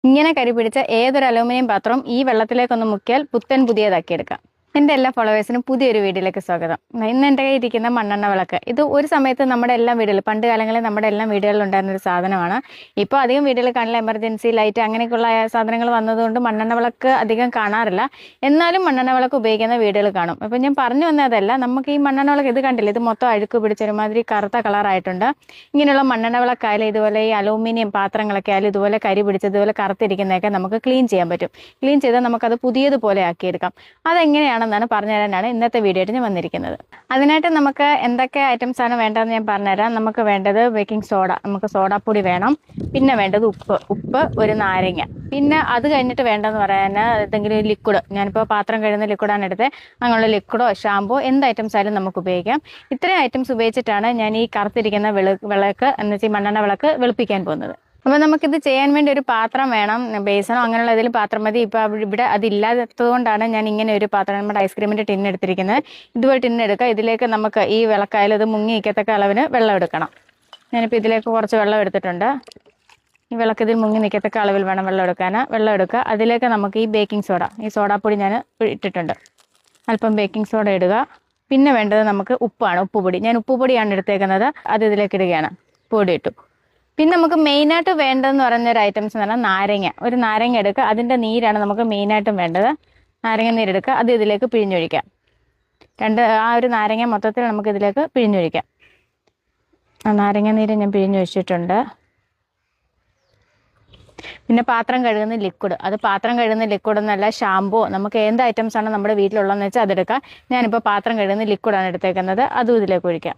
ഇങ്ങനെ കരി പിടിച്ച ഏതൊരു അലൂമിനിയം പാത്രവും ഈ വെള്ളത്തിലേക്കൊന്ന് മുക്കിയാൽ പുത്തൻ പുതിയതാക്കി എടുക്കാം. എൻ്റെ എല്ലാ ഫോളോവേഴ്സിനും പുതിയൊരു വീഡിയോയിലേക്ക് സ്വാഗതം. ഇന്ന് എൻ്റെ കയ്യിൽ ഇരിക്കുന്ന മണ്ണെണ്ണ വിളക്ക്. ഇത് ഒരു സമയത്ത് നമ്മുടെ എല്ലാ വീടുകളിൽ, പണ്ട് കാലങ്ങളിൽ നമ്മുടെ എല്ലാ വീടുകളിലും ഉണ്ടായിരുന്ന ഒരു സാധനമാണ്. ഇപ്പോൾ അധികം വീടുകളിൽ കാണില്ല. എമർജൻസി ലൈറ്റ് അങ്ങനെയൊക്കെയുള്ള സാധനങ്ങൾ വന്നതുകൊണ്ട് മണ്ണെണ്ണ വിളക്ക് അധികം കാണാറില്ല. എന്നാലും മണ്ണെണ്ണ വിളക്ക് ഉപയോഗിക്കുന്ന വീടുകൾ കാണും. അപ്പോൾ ഞാൻ പറഞ്ഞു വന്നതല്ല, നമുക്ക് ഈ മണ്ണെണ്ണ വിളക്ക് ഇത് കണ്ടില്ല, ഇത് മൊത്തം അഴുക്ക് പിടിച്ചൊരുമാതിരി കറുത്ത കളറായിട്ടുണ്ട്. ഇങ്ങനെയുള്ള മണ്ണെണ്ണ വിളക്കായാലും ഇതുപോലെ ഈ അലൂമിനിയം പാത്രങ്ങളൊക്കെ ആയാലും ഇതുപോലെ കരി പിടിച്ചതുപോലെ കറുത്തിരിക്കുന്നതൊക്കെ നമുക്ക് ക്ലീൻ ചെയ്യാൻ പറ്റും. ക്ലീൻ ചെയ്താൽ നമുക്കത് പുതിയതുപോലെ ആക്കിയെടുക്കാം. അതെങ്ങനെയാണ് പറഞ്ഞു തരാനാണ് ഇന്നത്തെ വീഡിയോയിൽ ഞാൻ വന്നിരിക്കുന്നത്. അതിനായിട്ട് നമുക്ക് എന്തൊക്കെ ഐറ്റംസ് ആണ് വേണ്ടതെന്ന് ഞാൻ പറഞ്ഞുതരാം. നമുക്ക് വേണ്ടത് ബേക്കിംഗ് സോഡ, നമുക്ക് സോഡാപ്പൊടി വേണം. പിന്നെ വേണ്ടത് ഉപ്പ്, ഒരു നാരങ്ങ. പിന്നെ അത് കഴിഞ്ഞിട്ട് വേണ്ടതെന്ന് പറയാൻ എന്തെങ്കിലും ലിക്വിഡ്, ഞാനിപ്പോൾ പാത്രം കഴുകുന്ന ലിക്വിഡാണ് എടുത്തത്. അങ്ങനെയുള്ള ലിക്വിഡോ ഷാമ്പോ എന്ത് ഐറ്റംസ് ആയാലും നമുക്ക് ഉപയോഗിക്കാം. ഇത്രയും ഐറ്റംസ് ഉപയോഗിച്ചിട്ടാണ് ഞാൻ ഈ കറുത്തിരിക്കുന്ന വിളക്ക് എന്ന് വെച്ചാൽ മണ്ണെണ്ണ വിളക്ക് വെളുപ്പിക്കാൻ പോകുന്നത്. അപ്പോൾ നമുക്കിത് ചെയ്യാൻ വേണ്ടി ഒരു പാത്രം വേണം. ബേസനോ അങ്ങനെയുള്ള ഏതെങ്കിലും പാത്രം മതി. ഇപ്പോൾ ഇവിടെ അതില്ലാത്തതുകൊണ്ടാണ് ഞാൻ ഇങ്ങനെ ഒരു പാത്രം, നമ്മുടെ ഐസ്ക്രീമിൻ്റെ ടിന്ന് എടുത്തിരിക്കുന്നത്. ഇതുപോലെ ടിന്ന് എടുക്കുക. ഇതിലേക്ക് നമുക്ക് ഈ വിളക്കായാലും ഇത് മുങ്ങി നിൽക്കത്തക്ക അളവിന് വെള്ളം എടുക്കണം. ഞാനിപ്പോൾ ഇതിലേക്ക് കുറച്ച് വെള്ളം എടുത്തിട്ടുണ്ട്. ഈ വിളക്ക് ഇതിൽ മുങ്ങി നിൽക്കത്തക്ക അളവിൽ വേണം വെള്ളം എടുക്കാൻ. വെള്ളം എടുക്കുക. അതിലേക്ക് നമുക്ക് ഈ ബേക്കിംഗ് സോഡ, ഈ സോഡാപ്പൊടി ഞാൻ ഇട്ടിട്ടുണ്ട്. അല്പം ബേക്കിംഗ് സോഡ ഇടുക. പിന്നെ വേണ്ടത് നമുക്ക് ഉപ്പാണ്, ഉപ്പുപൊടി. ഞാൻ ഉപ്പുപൊടിയാണ് എടുത്തേക്കുന്നത്. അത് ഇതിലേക്ക് ഇടുകയാണ്. പൊടി ഇട്ടു. പിന്നെ നമുക്ക് മെയിനായിട്ട് വേണ്ടതെന്ന് പറയുന്നൊരു ഐറ്റംസ് എന്ന് പറഞ്ഞാൽ നാരങ്ങ. ഒരു നാരങ്ങ എടുക്കുക. അതിൻ്റെ നീരാണ് നമുക്ക് മെയിനായിട്ടും വേണ്ടത്. നാരങ്ങ നീരെടുക്കുക. അത് ഇതിലേക്ക് പിഴിഞ്ഞൊഴിക്കാം. ആ ഒരു നാരങ്ങ മൊത്തത്തിൽ നമുക്ക് ഇതിലേക്ക് പിഴിഞ്ഞൊഴിക്കാം. ആ നാരങ്ങ നീര് ഞാൻ പിഴിഞ്ഞൊഴിച്ചിട്ടുണ്ട്. പിന്നെ പാത്രം കഴുകുന്ന ലിക്വിഡ്, അത് പാത്രം കഴുകുന്ന ലിക്വിഡ് എന്നല്ല, ഷാമ്പോ, നമുക്ക് എന്ത് ഐറ്റംസ് ആണ് നമ്മുടെ വീട്ടിലുള്ളതെന്ന് വെച്ചാൽ അതെടുക്കാം. ഞാനിപ്പോൾ പാത്രം കഴുകുന്ന ലിക്വിഡാണ് എടുത്തേക്കുന്നത്. അതും ഇതിലേക്ക് ഒഴിക്കാം.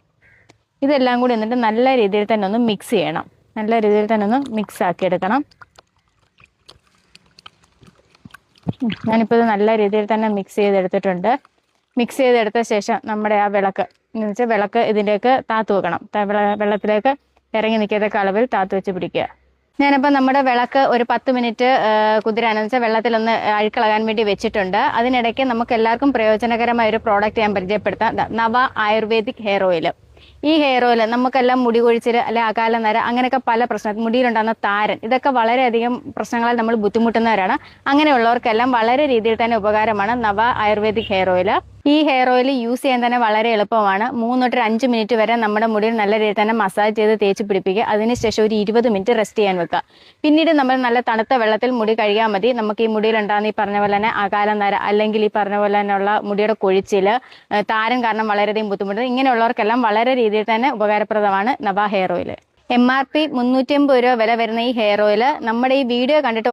ഇതെല്ലാം കൂടി എന്നിട്ട് നല്ല രീതിയിൽ തന്നെ ഒന്ന് മിക്സ് ചെയ്യണം. നല്ല രീതിയിൽ തന്നെ ഒന്ന് മിക്സ് ആക്കി എടുക്കണം. ഞാനിപ്പോൾ ഇത് നല്ല രീതിയിൽ തന്നെ മിക്സ് ചെയ്തെടുത്തിട്ടുണ്ട്. മിക്സ് ചെയ്തെടുത്ത ശേഷം നമ്മുടെ ആ വിളക്ക് എന്ന് വെച്ചാൽ വിളക്ക് ഇതിലേക്ക് താത്തു വെക്കണം. വെള്ളത്തിലേക്ക് ഇറങ്ങി നിൽക്കത്തക്ക അളവിൽ താത്തു വെച്ച് പിടിക്കുക. ഞാനിപ്പോൾ നമ്മുടെ വിളക്ക് ഒരു 10 മിനിറ്റ് കുതിരാനെന്ന് വെച്ചാൽ വെള്ളത്തിലൊന്ന് അഴുക്കളകാൻ വേണ്ടി വെച്ചിട്ടുണ്ട്. അതിനിടയ്ക്ക് നമുക്ക് എല്ലാവർക്കും പ്രയോജനകരമായ ഒരു പ്രോഡക്റ്റ് ഞാൻ പരിചയപ്പെടുത്താം. നവ ആയുർവേദിക് ഹെയർ ഓയിൽ. ഈ ഹെയർ ഓയിൽ നമുക്കെല്ലാം മുടി കൊഴിച്ചിൽ, അല്ലെ അകാല നര, അങ്ങനെയൊക്കെ പല പ്രശ്നം, മുടിയിലുണ്ടാകുന്ന താരൻ, ഇതൊക്കെ വളരെയധികം പ്രശ്നങ്ങളാൽ നമ്മൾ ബുദ്ധിമുട്ടുന്നവരാണ്. അങ്ങനെയുള്ളവർക്കെല്ലാം വളരെ രീതിയിൽ തന്നെ ഉപകാരമാണ് നവ ആയുർവേദിക് ഹെയർ ഓയിൽ. ഈ ഹെയർ ഓയിൽ യൂസ് ചെയ്യാൻ തന്നെ വളരെ എളുപ്പമാണ്. 3 തൊട്ട് 5 മിനിറ്റ് വരെ നമ്മുടെ മുടിയിൽ നല്ല രീതിയിൽ തന്നെ മസാജ് ചെയ്ത് തേച്ച് പിടിപ്പിക്കുക. അതിനുശേഷം ഒരു 20 മിനിറ്റ് റെസ്റ്റ് ചെയ്യാൻ വെക്കുക. പിന്നീട് നമ്മൾ നല്ല തണുത്ത വെള്ളത്തിൽ മുടി കഴുകിയാൽ മതി. നമുക്ക് ഈ മുടിയിലുണ്ടാകുന്ന ഈ പറഞ്ഞ പോലെ തന്നെ അകാല നര, അല്ലെങ്കിൽ ഈ പറഞ്ഞ പോലെ തന്നെയുള്ള മുടിയുടെ കൊഴിച്ചിൽ, താരൻ കാരണം വളരെയധികം ബുദ്ധിമുട്ട്, ഇങ്ങനെയുള്ളവർക്കെല്ലാം വളരെ രീതിയിൽ തന്നെ ഉപകാരപ്രദമാണ് നവ ഹെയർ ഓയിൽ. MRP 350 രൂപ വില വരുന്ന ഈ ഹെയർ ഓയിൽ നമ്മുടെ ഈ വീഡിയോ കണ്ടിട്ട്